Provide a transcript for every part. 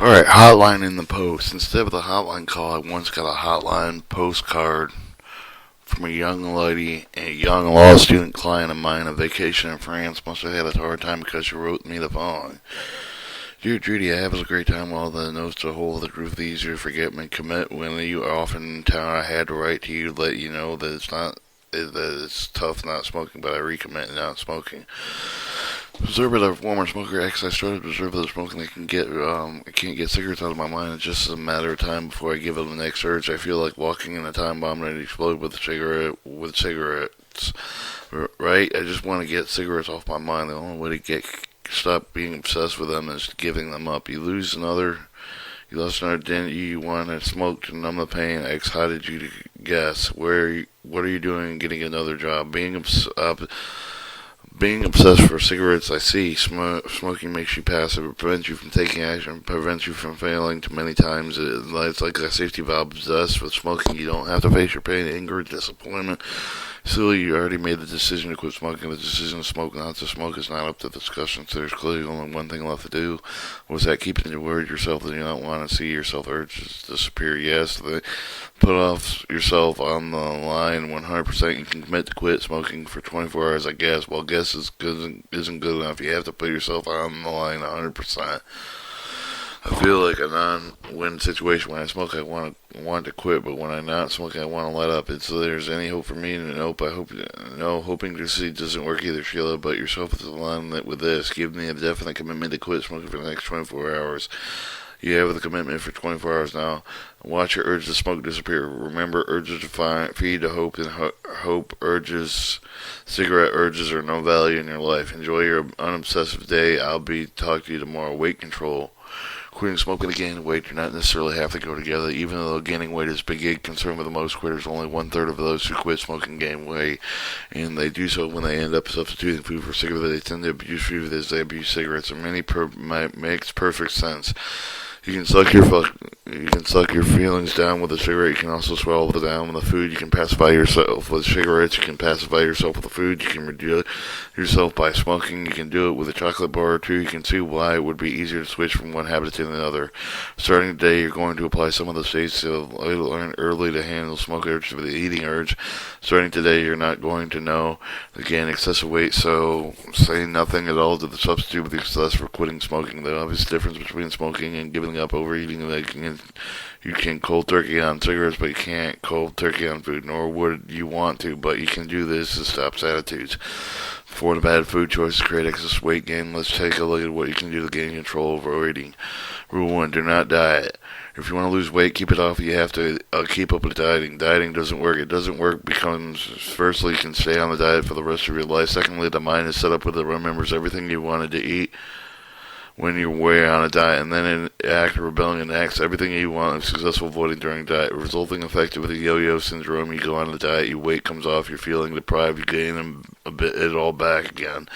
Alright, hotline in the post. Instead of a hotline call, I once got a hotline postcard from a young lady, a young law student client of mine on vacation in France. Must have had a hard time because she wrote me the following. Dear Judy, I have a great time while the notes to hold the group easier to forget and commit. When you are often in town, I had to write to you to let you know that it's tough not smoking, but I recommit not smoking. Observe that a former smoker X, I started to observe that smoking I can't get cigarettes out of my mind. It's just a matter of time before I give it the next urge. I feel like walking in a time bomb ready to explode with cigarettes. Right? I just want to get cigarettes off my mind. The only way to stop being obsessed with them is giving them up. You lost another dent you want to smoke to numb the pain. X, how did you guess? What are you doing getting another job? Being obsessed for cigarettes, I see. Smoking makes you passive. It prevents you from taking action. It prevents you from failing too many times. It's like a safety valve. Obsessed with smoking, you don't have to face your pain, anger, disappointment. Silly, you already made the decision to quit smoking. The decision to smoke, not to smoke, is not up to discussion. So there's clearly only one thing left to do. Was that keeping your word yourself that you don't want to see yourself urges disappear? Yes. Put off yourself on the line 100%. You can commit to quit smoking for 24 hours, I guess. Well, guess isn't good enough. You have to put yourself on the line 100%. I feel like a non-win situation. When I smoke, I want to quit, but when I'm not smoking, I want to let up. It's there's any hope for me, and nope. Hoping to see doesn't work either, Sheila. But yourself is alignment with this. Give me a definite commitment to quit smoking for the next 24 hours. You have the commitment for 24 hours now. Watch your urge to smoke disappear. Remember, urges to feed to hope, and cigarette urges are no value in your life. Enjoy your unobsessive day. I'll be talking to you tomorrow. Weight control. Quitting smoking and gaining weight do not necessarily have to go together. Even though gaining weight is a big concern with most quitters, only 1/3 of those who quit smoking gain weight, and they do so when they end up substituting food for cigarettes. They tend to abuse food as they abuse cigarettes, and makes perfect sense. You can suck your feelings down with a cigarette. You can also swallow them down with the food. You can pacify yourself with cigarettes. You can pacify yourself with the food. You can reduce yourself by smoking. You can do it with a chocolate bar or two. You can see why it would be easier to switch from one habit to another. Starting today, you're going to apply some of the states to learn early to handle smoke urge with the eating urge. Starting today, you're not going to know again excessive weight, so say nothing at all to the substitute with the success for quitting smoking. The obvious difference between smoking and giving up overeating, you can cold turkey on cigarettes, but you can't cold turkey on food, nor would you want to, but you can do this to stop attitudes. For the bad food choices create excess weight gain, let's take a look at what you can do to gain control over overeating. Rule 1, do not diet. If you want to lose weight, keep it off. You have to keep up with dieting. Dieting doesn't work. It doesn't work because, firstly, you can stay on the diet for the rest of your life. Secondly, the mind is set up with it remembers everything you wanted to eat when you're way on a diet, and then in act rebellion acts everything you want of successful avoiding during diet, resulting effect with a yo-yo syndrome. You go on the diet, your weight comes off, you're feeling deprived, you gain it all back again.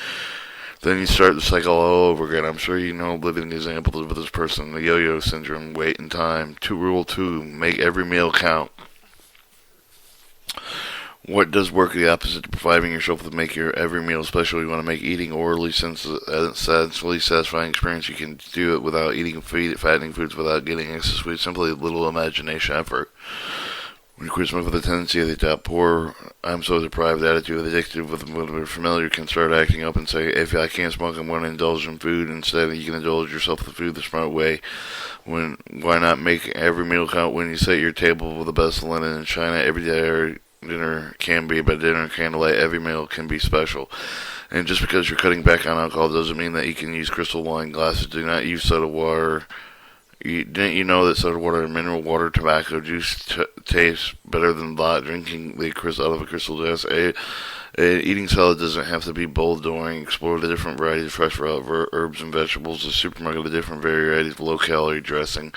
Then you start the cycle all over again. I'm sure you know living examples of this person, the yo-yo syndrome, weight and time. Rule 2, make every meal count. What does work the opposite to providing yourself with make your every meal special? You want to make eating orally sensually satisfying experience. You can do it without eating fattening foods, without getting excess food. Simply a little imagination effort. When you quit smoking with a tendency of the poor, I'm so deprived attitude, addicted with familiar, you can start acting up and say, if I can't smoke, I'm going to indulge in food. Instead, you can indulge yourself with food the smart way. Why not make every meal count when you set your table with the best linen in China every day? Dinner can be, but dinner candlelight, every meal can be special. And just because you're cutting back on alcohol doesn't mean that you can use crystal wine glasses. Do not use soda water. Didn't you know that soda water and mineral water, tobacco juice tastes better than drinking the crystal out of a crystal glass? Eating salad doesn't have to be bowl-doing. Explore the different varieties of fresh herbs and vegetables. The supermarket, the different varieties of low-calorie dressing.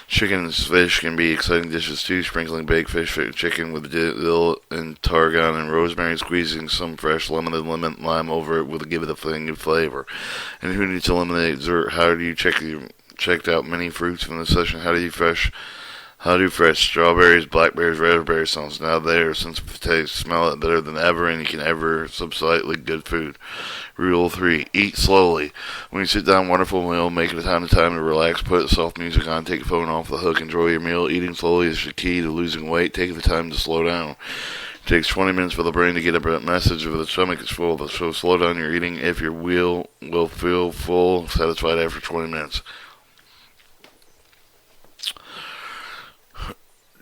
Chicken and fish can be exciting dishes too. Sprinkling baked fish, chicken with dill and tarragon and rosemary, squeezing some fresh lemon and lime over it will give it a new flavor. And who needs to eliminate dessert? How do you checked out many fruits from the session? How do you How do fresh strawberries, blackberries, raspberries sounds now there since taste smell it better than ever and you can ever subslightly good food. Rule 3. Eat slowly. When you sit down, wonderful meal, make it a time to relax, put soft music on, take your phone off the hook, enjoy your meal. Eating slowly is the key to losing weight. Take the time to slow down. It takes 20 minutes for the brain to get a message if the stomach is full, so slow down your eating if your will feel full, satisfied after 20 minutes.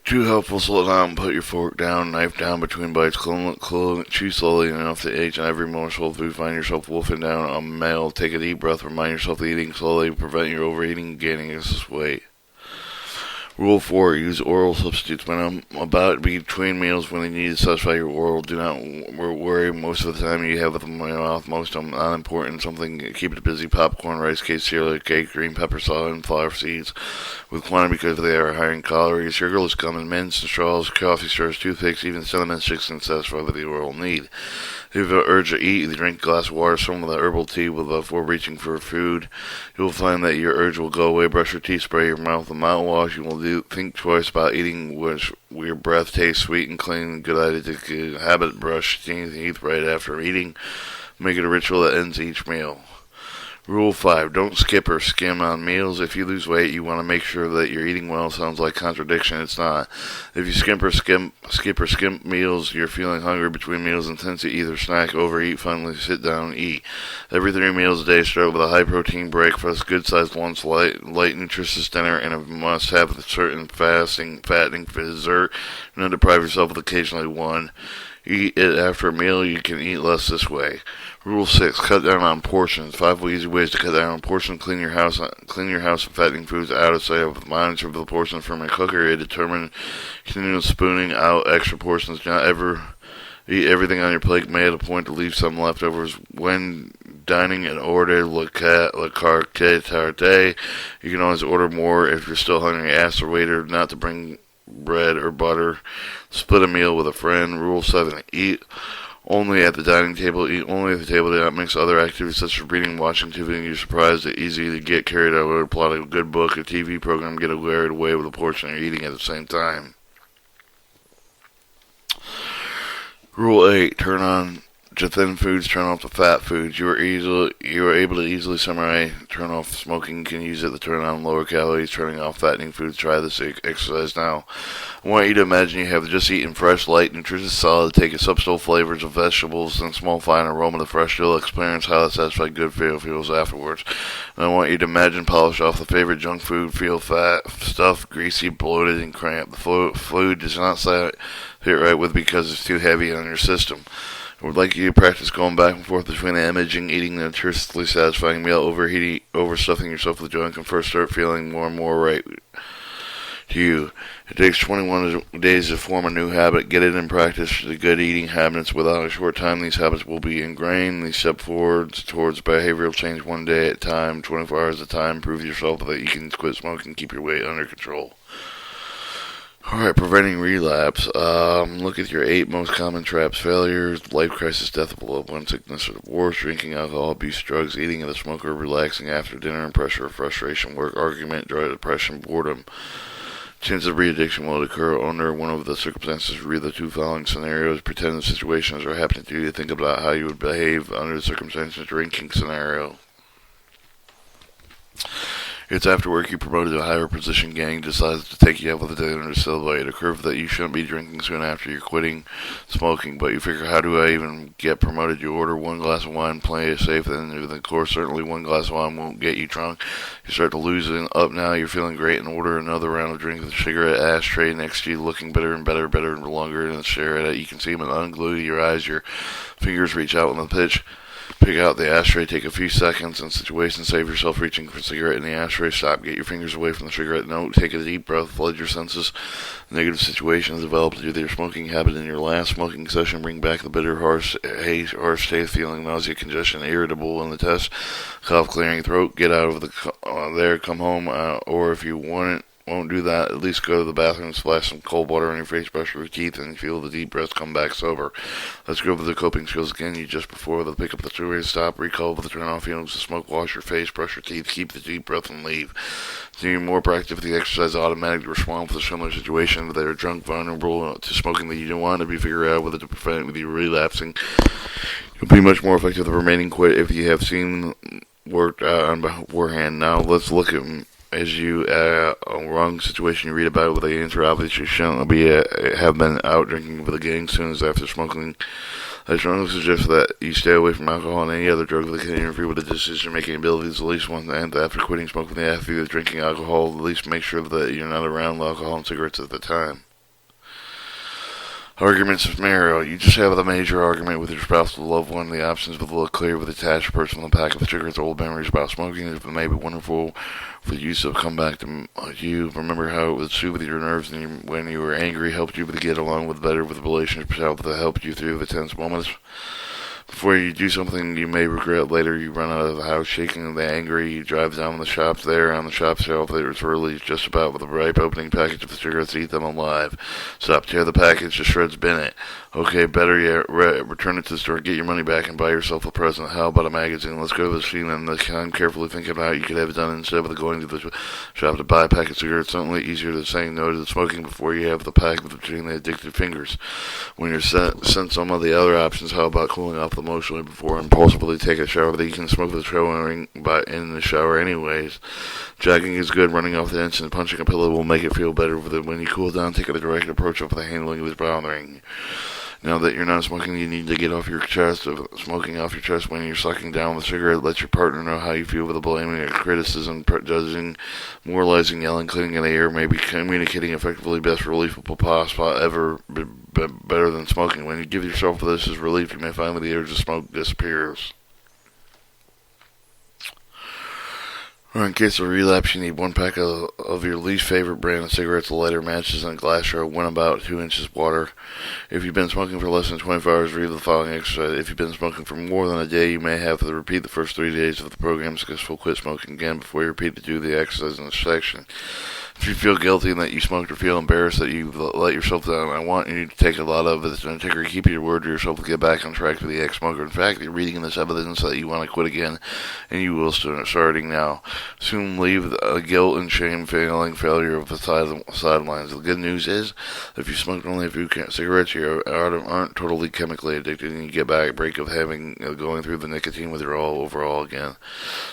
Too helpful, slow down, put your fork down, knife down between bites, chew slowly enough to age on every morsel of food, find yourself wolfing down a meal, take a deep breath, remind yourself that eating slowly, prevent your overeating and gaining excess weight. Rule 4. Use oral substitutes. When about between meals when you need to satisfy your oral, do not worry. Most of the time you have them in your mouth. Most of them unimportant. Something keep it busy. Popcorn, rice cake, cereal cake, green pepper salad, and flower seeds. With quantity because they are high in calories. Sugarless gum and mints and straws, coffee stirrers, toothpicks, even cinnamon sticks can satisfy the oral need. If you have an urge to eat, drink a glass of water, some of the herbal tea before reaching for food. You will find that your urge will go away. Brush your teeth, spray your mouth with mouthwash. You will think twice about eating, which your breath tastes sweet and clean. Good idea to habit brush teeth right after eating. Make it a ritual that ends each meal. Rule 5. Don't skip or skim on meals. If you lose weight, you want to make sure that you're eating well. Sounds like contradiction. It's not. If you skip or skimp meals, you're feeling hungry between meals and tend to either snack, overeat, finally sit down and eat. Every 3 meals a day start with a high-protein breakfast, good-sized lunch, light nutritious dinner, and a must-have with certain fattening dessert. And then deprive yourself with occasionally one. Eat it after a meal. You can eat less this way. Rule 6. Cut down on portions. 5 easy ways to cut down on portions. Clean your house of fattening foods out of sight. Monitor the portions from a cooker. Determine continuous spooning out extra portions. Do not ever eat everything on your plate. Make it a point to leave some leftovers when dining and order la carte tarte. You can always order more if you're still hungry. Ask the waiter not to bring bread or butter. Split a meal with a friend. Rule 7. Eat only at the dining table. Eat only at the table. Do not mix other activities such as reading, watching TV. You're surprised at easy to get carried away. Plot a good book, a TV program, get carried away with a portion you're eating at the same time. Rule 8. Turn on to thin foods, turn off the fat foods. You are able to easily summarize. Turn off smoking. You can use it to turn on lower calories, turning off fattening foods. Try this exercise now. I want you to imagine you have just eaten fresh, light, nutritious salad. Take a subtle flavors of vegetables and small fine aroma of fresh. You'll experience how that satisfied good feels afterwards. And I want you to imagine polish off the favorite junk food. Feel fat, stuffed, greasy, bloated, and cramped. The food does not sit right with because it's too heavy on your system. I would like you to practice going back and forth between imaging eating a nutritiously satisfying meal, overstuffing yourself with junk, and first start feeling more and more right to you. It takes 21 days to form a new habit. Get it in practice. The good eating habits. Without a short time, these habits will be ingrained. These step forward towards behavioral change one day at a time, 24 hours at a time. Prove to yourself that you can quit smoking and keep your weight under control. Alright, preventing relapse. Look at your 8 most common traps: failures, life crisis, death of a loved one, sickness or divorce, drinking, alcohol, abuse, drugs, eating of the smoker, relaxing after dinner, and pressure, frustration, work, argument, dry depression, boredom. Chance of re-addiction will occur under one of the circumstances. Read the 2 following scenarios. Pretend the situations are happening to you. Think about how you would behave under the circumstances. Drinking scenario. It's after work, you promoted to a higher position, gang decides to take you out with a dinner to celebrate. A curve that you shouldn't be drinking soon after you're quitting smoking, but you figure, how do I even get promoted? You order 1 glass of wine, play it safe, then of course certainly 1 glass of wine won't get you drunk. You start to loosen up now, you're feeling great, and order another round of drink with a cigarette ashtray next to you, looking better and better and longer, and stare at it. You can see them unglued to your eyes, your fingers reach out on the pitch. Pick out the ashtray, take a few seconds in situation, save yourself reaching for a cigarette in the ashtray, stop, get your fingers away from the cigarette, no, take a deep breath, flood your senses. Negative situations developed due to your smoking habit in your last smoking session, bring back the bitter, harsh taste, feeling nausea, congestion, irritable in the test, cough, clearing throat, get out of there, come home, or if you want it, won't do that, at least go to the bathroom, splash some cold water on your face, brush your teeth, and feel the deep breath come back sober. Let's go over the coping skills again. You just before the pick up the cigarette, stop, recall the turn off feelings of smoke, wash your face, brush your teeth, keep the deep breath, and leave. So you're more proactive with the exercise, automatically respond with a similar situation. They're drunk, vulnerable to smoking that you don't want to be figured out whether to prevent with you relapsing. You'll be much more effective at remaining quit if you have seen worked on beforehand. Now let's look at as you a wrong situation you read about with the answer obviously shouldn't be have been out drinking with a gang soon as after smoking. I strongly suggest that you stay away from alcohol and any other drug that can interfere with the decision-making abilities at least once, and after quitting smoking, after you're drinking alcohol, at least make sure that you're not around alcohol and cigarettes at the time. Arguments of scenario. You just have a major argument with your spouse or loved one. The options will look clear with attached person on the pack of cigarettes. Old memories about smoking. It may be wonderful for you to come back to you. Remember how it would soothe your nerves and when you were angry, helped you to get along with better with the relationships, that helped you through the tense moments. Before you do something you may regret later, you run out of the house shaking the angry. You drive down the shop there on the shop shelf. There's really just about with a ripe opening package of cigarettes. Eat them alive. Stop, tear the package to shreds, bin it. Okay, better yet, return it to the store, get your money back, and buy yourself a present. How about a magazine? Let's go to the scene and the time carefully think about how you could have it done instead of going to the shop to buy a pack of cigarettes. Certainly easier than saying no to the smoking before you have the pack between the addicted fingers. When you're sent some of the other options, how about cooling off emotionally before impulsively take a shower that you can smoke with showering in the shower anyways. Jogging is good. Running off the instant, punching a pillow will make it feel better when you cool down. Take a direct approach of the handling of the bothering. Now that you're not smoking, you need to get off your chest. Smoking off your chest when you're sucking down the cigarette. Let your partner know how you feel with the blaming or criticism, judging, moralizing, yelling, cleaning in the air, maybe communicating effectively. Best relief possible ever, better than smoking. When you give yourself this as relief, you may find that the urge to smoke disappears. Or in case of relapse, you need one pack of your least favorite brand of cigarettes, a lighter, matches, and a glass jar, one about 2 inches water. If you've been smoking for less than 24 hours, read the following exercise. If you've been smoking for more than a day, you may have to repeat the first 3 days of the program. Successful quit smoking again before you repeat to do the exercise in this section. If you feel guilty and that you smoked or feel embarrassed that you let yourself down, I want you to take a lot of it. Integrity, keep your word to yourself to get back on track with the ex-smoker. In fact, you're reading this evidence that you want to quit again, and you will starting now. Soon leave the guilt and shame failure of the sidelines. The good news is, if you smoked only a few cigarettes, you aren't totally chemically addicted, and you get back a break of having going through the nicotine withdrawal overall again.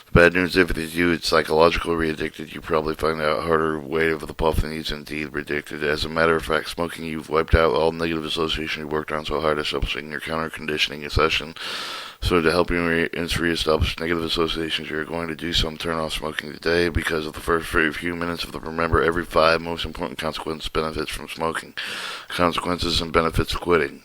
The bad news, if it's you, it's psychological re-addicted. You probably find out harder way of the puff and is indeed predicted. As a matter of fact, smoking, you've wiped out all negative association you worked on so hard, establishing your counter-conditioning session. So to help you re-establish negative associations, you're going to do some turn off smoking today because of the first few minutes of the remember every 5 most important consequences benefits from smoking. Consequences and benefits of quitting.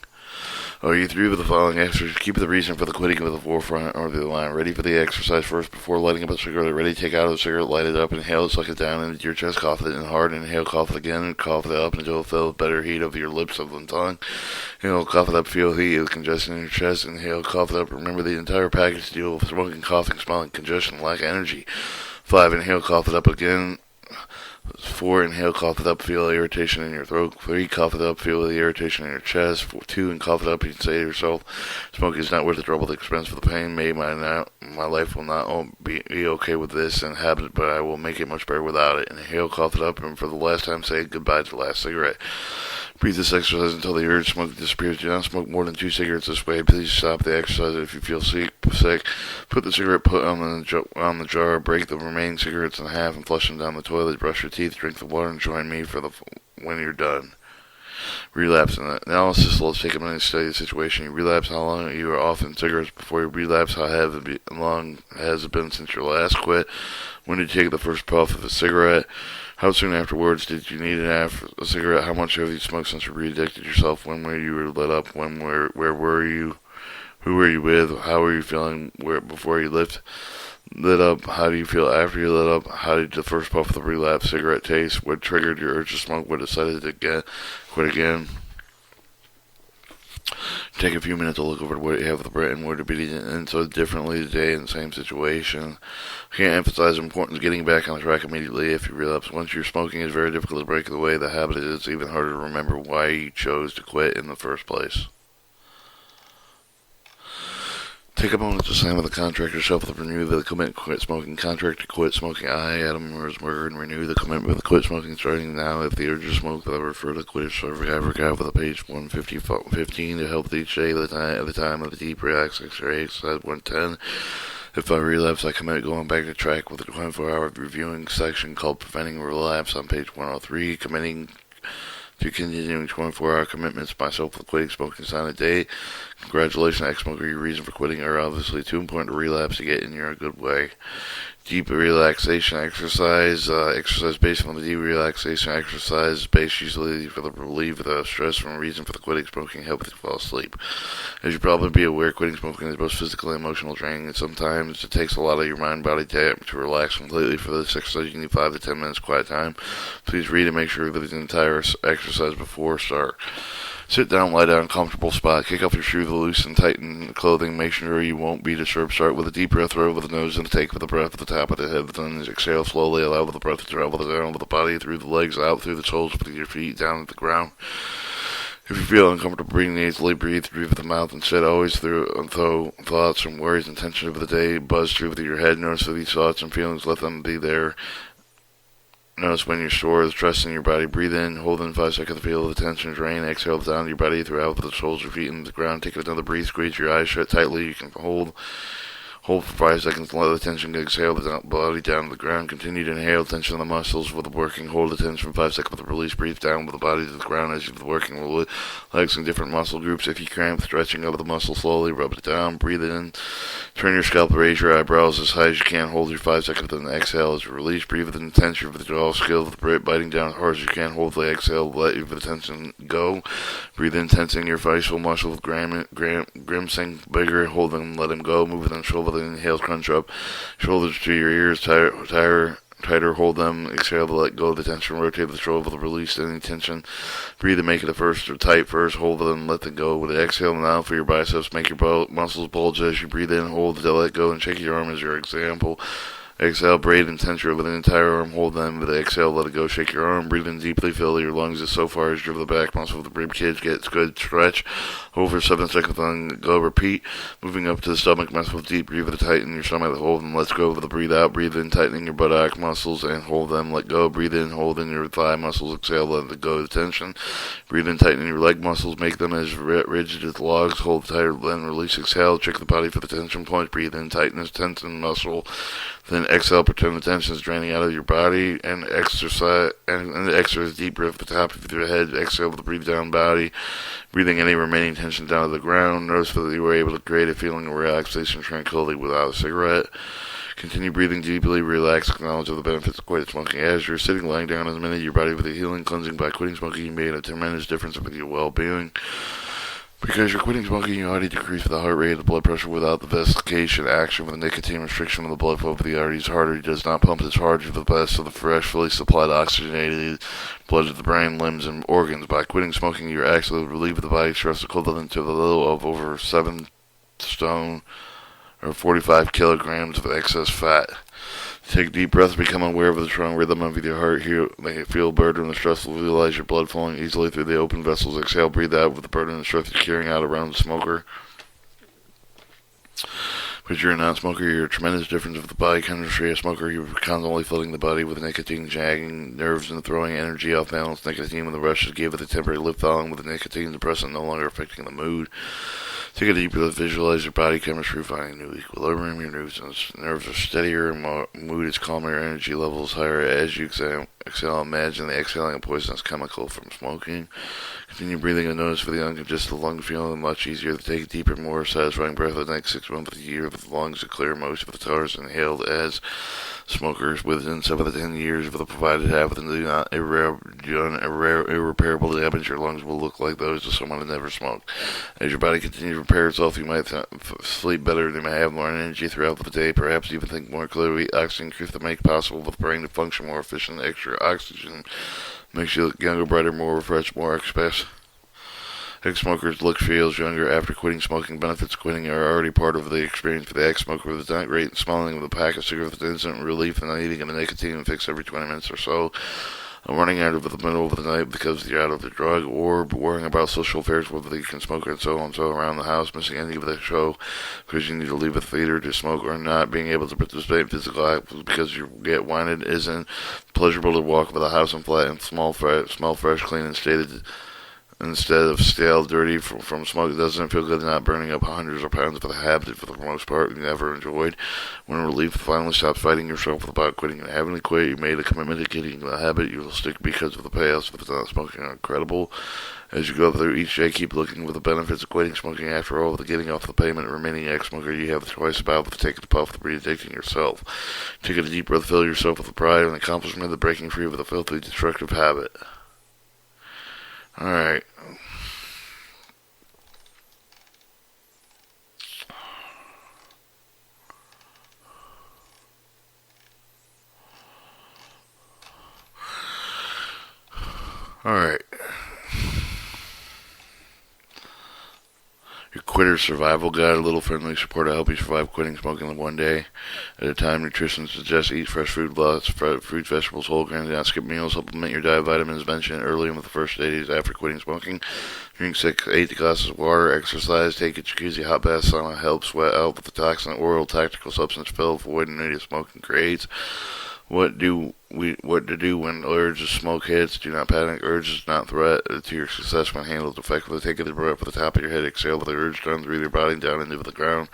Are you through with the following exercise? Keep the reason for the quitting with the forefront or the line. Ready for the exercise first before lighting up a cigarette. Ready to take out a cigarette, light it up, inhale it, suck it down into your chest, cough it in hard, inhale, cough it again, and cough it up until it feels better heat of your lips of the tongue. Inhale, cough it up, feel heat of congestion in your chest. Inhale, cough it up. Remember the entire package deal with smoking, coughing, smelling, congestion, lack of energy. 5, inhale, cough it up again. 4, inhale, cough it up, feel irritation in your throat. 3, cough it up, feel the irritation in your chest. 2, and cough it up, you can say to yourself, smoking is not worth the trouble, the expense for the pain. Maybe my life will not be okay with this and habit, but I will make it much better without it. Inhale, cough it up, and for the last time, say goodbye to the last cigarette. Repeat this exercise until the urge to smoke disappears. Do not smoke more than 2 cigarettes this way. Please stop the exercise if you feel sick. Put the cigarette on the jar. Break the remaining cigarettes in half and flush them down the toilet. Brush your teeth. Drink the water and join me for when you're done. Relapse analysis. Let's take a minute to study the situation. You relapse. How long you are off in cigarettes before you relapse? How long has it been since your last quit? When did you take the first puff of a cigarette? How soon afterwards did you need a cigarette? How much have you smoked since you re-addicted yourself? When were you lit up? Where were you? Who were you with? How were you feeling before you lit up? How do you feel after you lit up? How did the first puff of the relapse cigarette taste? What triggered your urge to smoke? What decided to quit again? Take a few minutes to look over what you have with the Brit and what to be and so differently today in the same situation. I can't emphasize the importance of getting back on the track immediately if you relapse. Once you're smoking, it's very difficult to break away the habit. It's even harder to remember why you chose to quit in the first place. Take a moment to sign with the contract yourself to renew the commitment to quit smoking. Contract to quit smoking. I, Adam Rosenberger, and renew the commitment to quit smoking starting now. If the urge to smoke, I refer to quit Africa with a page 115 to help each day at the time of the deep relax exercise 110. If I relapse, I commit going back to track with a 24-hour reviewing section called Preventing Relapse on page 103. Committing to continuing 24-hour commitments myself with quitting smoking sign a day. Congratulations, ex-smoker. Your reason for quitting are obviously too important to relapse to get in your good way. Deep relaxation exercise. Exercise based on the deep relaxation exercise based usually for the relief of the stress from a reason for the quitting smoking help you fall asleep. As you probably be aware, quitting smoking is both physical and emotional draining, and sometimes it takes a lot of your mind-body time to relax completely. For this exercise, you need 5 to 10 minutes quiet time. Please read and make sure that the entire exercise before start. Sit down, lie down, comfortable spot. Kick off your shoes, loose and tighten clothing. Make sure you won't be disturbed. Start with a deep breath, throw with the nose and take with the breath at the top of the head. Then exhale slowly. Allow the breath to travel down with the body, through the legs, out through the soles of your feet, down to the ground. If you feel uncomfortable breathing easily, breathe through the mouth instead. Always throw thoughts and worries and tension of the day buzz through your head. Notice these thoughts and feelings. Let them be there. Notice when you store the stress in your body. Breathe in, hold in 5 seconds, feel the tension drain. Exhale down to your body throughout the soles of your feet into the ground. Take another breathe, squeeze your eyes shut tightly. You can hold for 5 seconds and let the tension exhale the body down to the ground. Continue to inhale tension on the muscles with the working. Hold the tension for 5 seconds with the release. Breathe down with the body to the ground as you're working legs and different muscle groups. If you cramp, stretching over the muscle slowly, rub it down. Breathe it in. Turn your scalp, raise your eyebrows as high as you can. Hold your 5 seconds, then exhale as you release. Breathe with the tension with the jaw skill with the biting down as hard as you can. Hold the exhale, let the tension go. Breathe in, tensing your facial muscles, grimacing bigger. Hold them, let them go. Move them, shoulder, then inhale, crunch up. Shoulders to your ears, tighter, hold them, exhale to let go of the tension, rotate the shoulder to release any tension. Breathe and make it tight first, hold them, let them go. With the exhale now for your biceps, make your muscles bulge as you breathe in, hold to let go, and shake your arm as your example. Exhale, breathe and tension over the entire arm. Hold them with the exhale, let it go. Shake your arm. Breathe in deeply. Fill your lungs as so far as your back muscle of the rib cage gets good stretch. Hold for 7 seconds, then go. Repeat. Moving up to the stomach muscle. Deep. Breathe to tighten your stomach. Hold and let go. With the breathe out. Breathe in, tightening your buttock muscles and hold them. Let go. Breathe in, hold in your thigh muscles. Exhale, let it go. The tension. Breathe in, tightening your leg muscles. Make them as rigid as logs. Hold tighter, then release. Exhale. Check the body for the tension points. Breathe in, tighten this tension muscle. Then exhale, pretend the tension is draining out of your body, and exercise deep breath at the top of your head. Exhale with the breathe down body, breathing any remaining tension down to the ground. Notice that you were able to create a feeling of relaxation and tranquility without a cigarette. Continue breathing deeply, relax, acknowledge the benefits of quitting smoking. As you're sitting, lying down in a minute, your body with a healing, cleansing by quitting smoking, you made a tremendous difference with your well-being. Because you're quitting smoking, you already decrease the heart rate, the blood pressure without the desiccation action with the nicotine restriction of the blood flow of the arteries. Artery does not pump as hard to the best of the fresh, fully supplied oxygenated blood to the brain, limbs, and organs. By quitting smoking, you're actually relieving the body stress equivalent to the low of over 7 stone or 45 kilograms of excess fat. Take deep breaths, become aware of the strong rhythm of your heart. Here, may feel burden and the stress. Realize your blood flowing easily through the open vessels. Exhale, breathe out with the burden and stress you're carrying out around the smoker. Because you're a non-smoker, you're a tremendous difference of the body chemistry. A smoker, you're constantly filling the body with nicotine, jagging nerves and throwing energy off balance. Nicotine when the rushes give it a temporary lift following with the nicotine depressant no longer affecting the mood. Take a deep breath, visualize your body chemistry finding new equilibrium. Your nerves are steadier, mood is calmer, your energy level is higher. As you exhale, imagine the exhaling a poisonous chemical from smoking. Continue breathing and notice for the uncongested lung feeling much easier to take a deeper, more satisfying breath for the next 6 months of the year with the lungs to clear most of the tars inhaled as smokers within 7 to 10 years of the provided habit and do not irreparable damage. Your lungs will look like those of someone who never smoked. As your body continues to repair itself, you might sleep better, you may have more energy throughout the day, perhaps even think more clearly. Oxygen increase to make possible for the brain to function more efficient. Extra oxygen makes you look younger, brighter, more refreshed, more express. Ex-smokers look, feels younger after quitting smoking. Benefits of quitting are already part of the experience for the ex-smoker. With the rate smelling of the pack of cigarettes, instant relief, and the eating of the nicotine fix every 20 minutes or so. Running out of the middle of the night because you're out of the drug, or worrying about social affairs, whether you can smoke and so on, so around the house, missing any of the show because you need to leave the theater to smoke, or not being able to participate in physical acts because you get winded, isn't pleasurable to walk by the house and flat and smell fresh, clean, and stated instead of stale, dirty from smoke. It doesn't feel good not burning up hundreds of pounds of a habit for the most part you never enjoyed. When relief finally stops fighting yourself about quitting and having to quit, you made a commitment to getting the habit. You will stick because of the payouts if it's not smoking are incredible. As you go through each day, keep looking for the benefits of quitting smoking. After all, the getting off the payment, remaining ex-smoker, you have the choice about the taking the puff, the re-addicting yourself. Take a deep breath, fill yourself with the pride and accomplishment of breaking free of a filthy, destructive habit. Alright. Alright. Your Quitter's Survival Guide, a little friendly support to help you survive quitting smoking one day at a time. Nutrition suggests eat fresh food, lots of fruits, vegetables, whole grains, do not skip meals, supplement your diet vitamins mentioned early in the first 8 days after quitting smoking. Drink 6 to 8 glasses of water, exercise, take a jacuzzi, hot bath, sauna, help sweat out with the toxin, oral, tactical substance pill, avoid native smoking creates. What to do when urge to smoke hits? Do not panic. Urge is not threat to your success when handled effectively. Take a deep breath at the top of your head. Exhale with the urge down through your body down into the ground.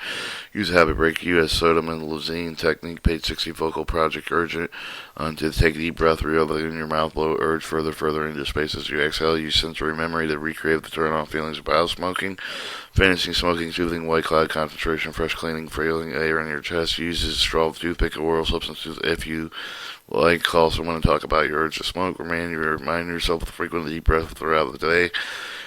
Use a habit break. U.S. Sodom and Luzine technique. Page 60 focal project. Urgent. To take a deep breath. Reel in your mouth. Blow urge further into space as you exhale. Use sensory memory to recreate the turn-off feelings about smoking. Fantasy smoking, soothing white cloud concentration, fresh cleaning, feeling air in your chest. Use a straw, toothpick, or oral substances if you like. Call someone and talk about your urge to smoke. Remind yourself with frequent deep breaths throughout the day.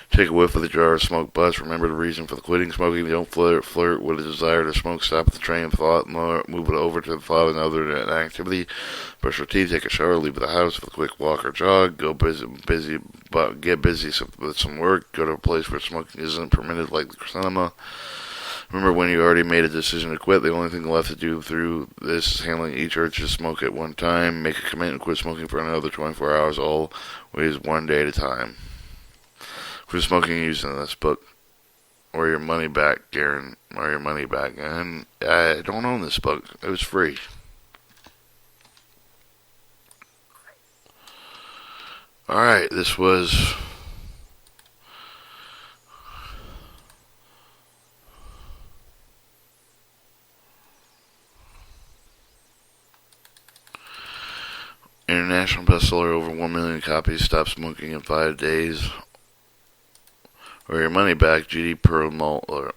Take a whiff of the jar of smoke butts. Remember the reason for the quitting smoking. Don't flirt with a desire to smoke. Stop at the train of thought. Move it over to the thought of another activity. Brush your teeth. Take a shower. Leave the house with a quick walk or jog. Go get busy with some work. Go to a place where smoking isn't permitted, like the cinema. Remember, when you already made a decision to quit, the only thing left to do through this is handling each urge to smoke at one time. Make a commitment and quit smoking for another 24 hours, always one day at a time. Quit smoking using this book, or your money back, Garen, or your money back. And I don't own this book. It was free. Alright, this was international bestseller, over 1 million copies. Stop smoking in 5 days. Or your money back, G.D. Perlmutter.